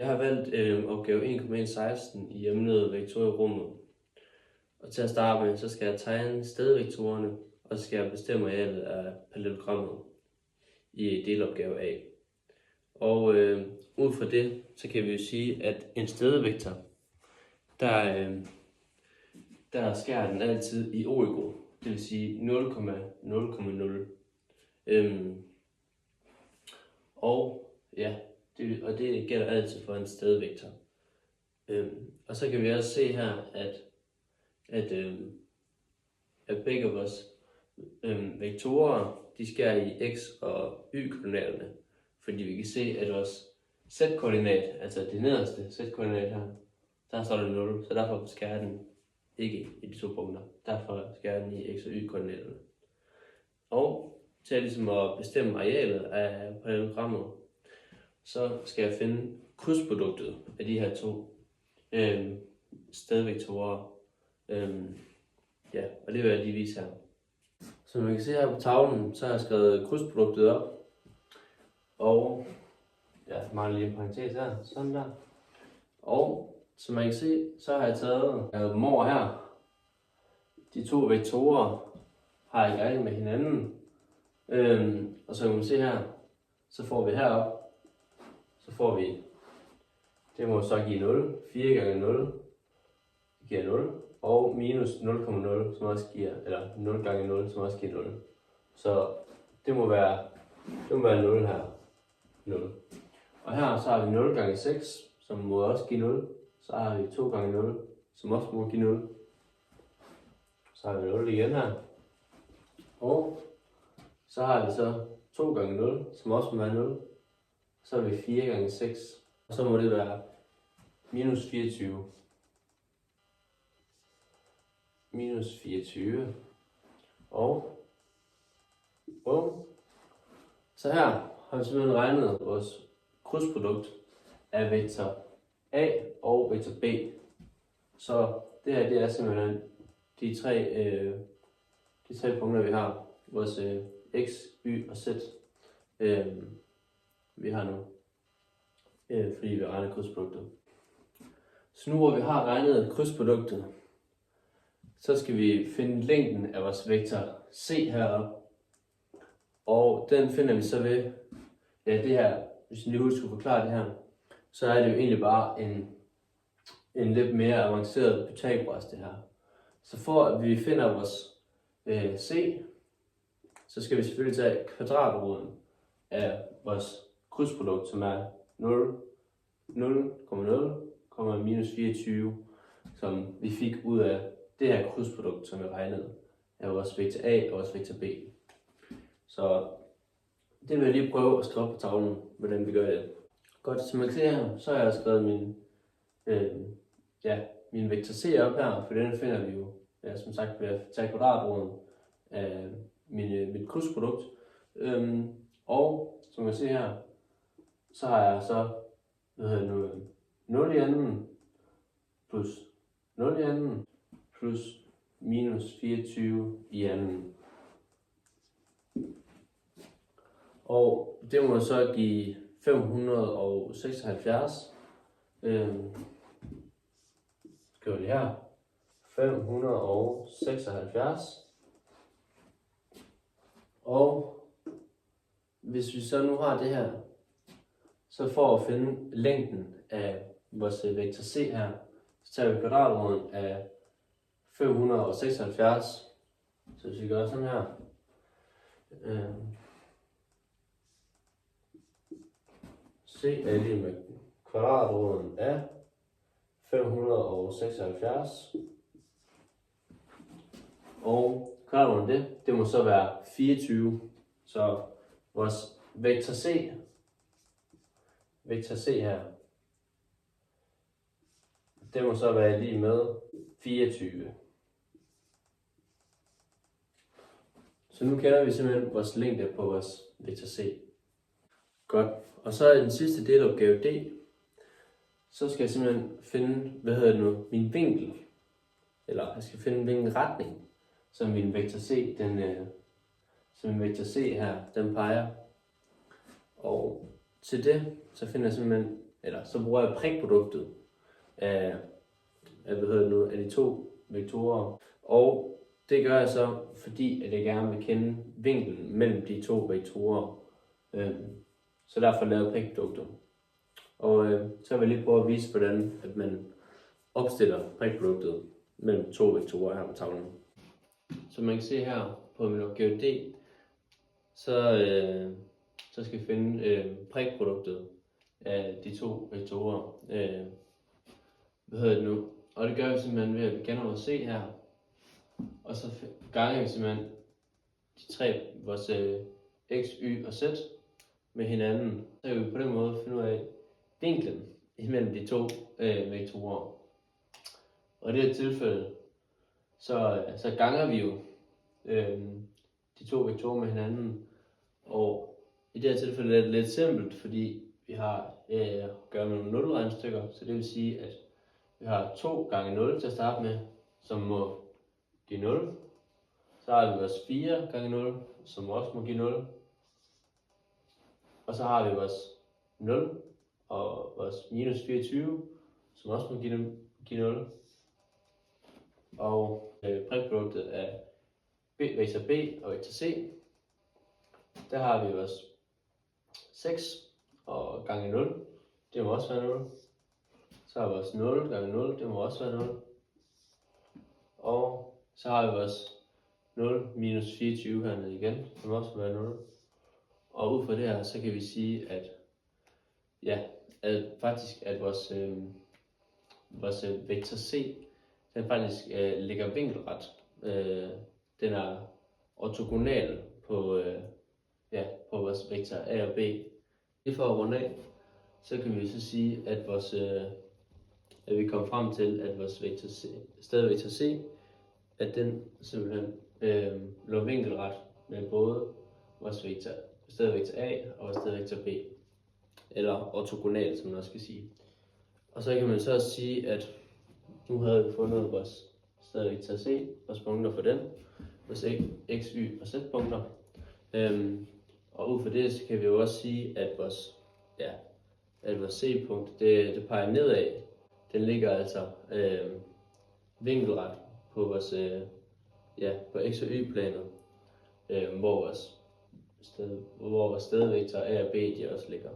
Jeg har valgt opgave 1,16 i emnet vektorer i rummet. Og til at starte med, så skal jeg tegne stedvektorerne, og så skal jeg bestemme arealet af parallelogrammet i delopgave A. Og ud fra det, så kan vi jo sige, at en stedvektor, der skærer den altid i origo, det vil sige 0,0,0. Og ja, det gælder altid for en stedvektor. Og så kan vi også se her, at begge vores vektorer, de skærer i x- og y-koordinaterne, fordi vi kan se, at vores z-koordinat, altså det nederste z-koordinat her, der står der 0, så derfor skærer den ikke i de to punkter. Derfor skærer den i x- og y-koordinaterne. Og til ligesom at bestemme arealet af parallelogrammet, så skal jeg finde krydsproduktet af de her to stedvektorer. Ja, og det vil jeg lige vise her. Som man kan se her på tavlen, så har jeg skrevet krydsproduktet op. Og ja, mangler lige en parentes her, sådan der. Og som man kan se, så har jeg taget dem over her. De to vektorer har jeg gang med hinanden. Og så kan man se her, så får vi herop, så får vi, det må så give 0, 4 gange 0, det giver 0, og minus 0,0, som også giver, eller 0 gange 0, som også giver 0. Så det må være 0 her, 0. Og her så har vi 0 gange 6, som må også give 0. Så har vi 2 gange 0, som også må give 0. Så har vi 0 igen her. Og så har vi så 2 gange 0, som også må være 0. Så har vi 4 gange 6, og så må det være minus 24. Minus 24. Og så her har vi simpelthen regnet vores krydsprodukt af vektor A og vektor B. Så det her, det er simpelthen de tre punkter, vi har. Vores x, y og z, vi har nu, fordi vi har regnet krydsproduktet. Så nu hvor vi har regnet krydsproduktet, så skal vi finde længden af vores vektor c heroppe. Og den finder vi så ved, ja det her, hvis jeg lige skulle forklare det her, så er det jo egentlig bare en lidt mere avanceret Pythagoras det her. Så for at vi finder vores c, så skal vi selvfølgelig tage kvadratroden af vores krydsprodukt, som er 0,0, minus 24, som vi fik ud af det her krydsprodukt, som vi regnede af vores vektor A og vores vektor B. Så det vil jeg lige prøve at skrive på tavlen, hvordan vi gør det. Godt, som man kan se her, så har jeg skrevet min vektor C op her, for den finder vi jo, som sagt, ved at tage kvadratroden af mit krydsprodukt. Og som man kan se her, så har jeg så 0 i anden, plus 0 i anden, plus minus 24 i anden. Og det må så give 576. Skriver det her. 576. Og hvis vi så nu har det her, så for at finde længden af vores vektor c her, så tager vi kvadratroden af 576. Så hvis vi gør sådan her, c er lige med kvadratroden af 576. Og kvadratroden det må så være 24. Så vores vektor C her, det må så være lige med 24. Så nu kender vi simpelthen vores længde på vores vektor C. Godt. Og så er den sidste delopgave D. Så skal jeg simpelthen finde, min vinkel. Eller jeg skal finde hvilken retning, som min vektor C, her, den peger. Og til det, så finder jeg simpelthen eller så bruger jeg prikproduktet af af de to vektorer. Og det gør jeg så, fordi at jeg gerne vil kende vinklen mellem de to vektorer. Så derfor laver jeg prikproduktet. Og så vil jeg lige prøve at vise, hvordan at man opstiller prikproduktet mellem to vektorer her på tavlen. Så man kan se her på min opgave D, så skal vi finde prikproduktet af de to vektorer. Og det gør vi simpelthen ved, at vi kender vores C her, og så ganger vi simpelthen de tre, vores x, y og z med hinanden. Så kan vi på den måde finde ud af vinklen imellem de to vektorer. Og i det her tilfælde, så ganger vi jo de to vektorer med hinanden. Og i det her tilfælde er det lidt simpelt, fordi vi har gør med nogle nulregnestykker, så det vil sige, at vi har 2 gange 0 til at starte med, som må give 0. Så har vi vores 4 gange 0, som også må give 0. Og så har vi vores 0 og vores minus 24, som også må give 0. Og prikproduktet af vektor B og vektor C, der har vi vores 6 og gange 0, det må også være 0. Så har vi vores 0 gange 0, det må også være 0. Og så har vi vores 0 minus 24 hernede igen, det må også være 0. Og ud fra det her, så kan vi sige, at at vores vektor C, den faktisk ligger vinkelret. Den er ortogonal på vores vektor A og B. Lige for at runde af, så kan vi så sige, at vi kom frem til, at vores stedvektor C, at den simpelthen lå vinkelret med både vores stedvektor A og vores stedvektor B. Eller ortogonal, som man også skal sige. Og så kan man så også sige, at nu havde vi fundet vores stedvektor C, vores punkter for den, vores x, y og z punkter. Og ud fra det, så kan vi jo også sige, at vores C-punkt, det peger nedad. Den ligger altså vinkelret på vores på x og y-planet, hvor vores stedvektor A og B de også ligger.